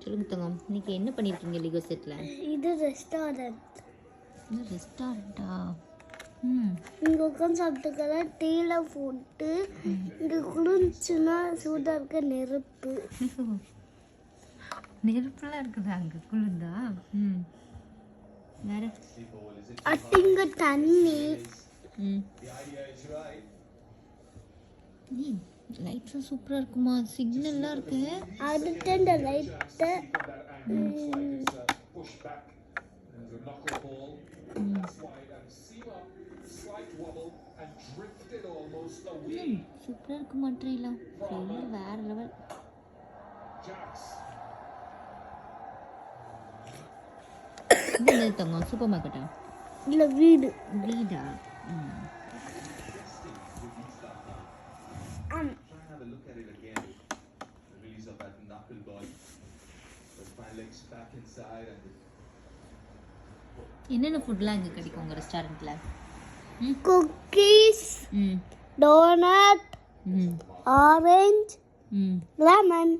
சொல்லுங்க தங்கம், இன்னைக்கு என்ன பண்ணியிருக்கீங்க லிகோ செட்டில்? இது ரெஸ்டாரண்ட். இது ரெஸ்டாரண்ட்டா? இங்கே உட்காந்து சாப்பிட்டுக்கலாம். டீல போட்டு இங்கே குளிர்ச்சுன்னா சூடாக இருக்க நெருப்பு. நெருப்புலாம் இருக்குதா அங்கே குளிர்ந்தா? வேற அட்டிங்க தண்ணி. லைட்ஸும் சூப்பராக இருக்குமா? சிக்னல்லாம் இருக்கு. அடுத்த இந்த லைட்டை சூப்பராக இருக்குமா? ட்ரெயிலாம் வேற லெவல். இது தங்கம் சூப்பர் மார்க்கெட்டா இல்லை வீடு? வீடா? என்னென்ன ஃபுட்லாம் இங்கே கிடைக்கும் உங்கள் ரெஸ்டாரண்ட்டில்? Cookies, donut, orange, lemon.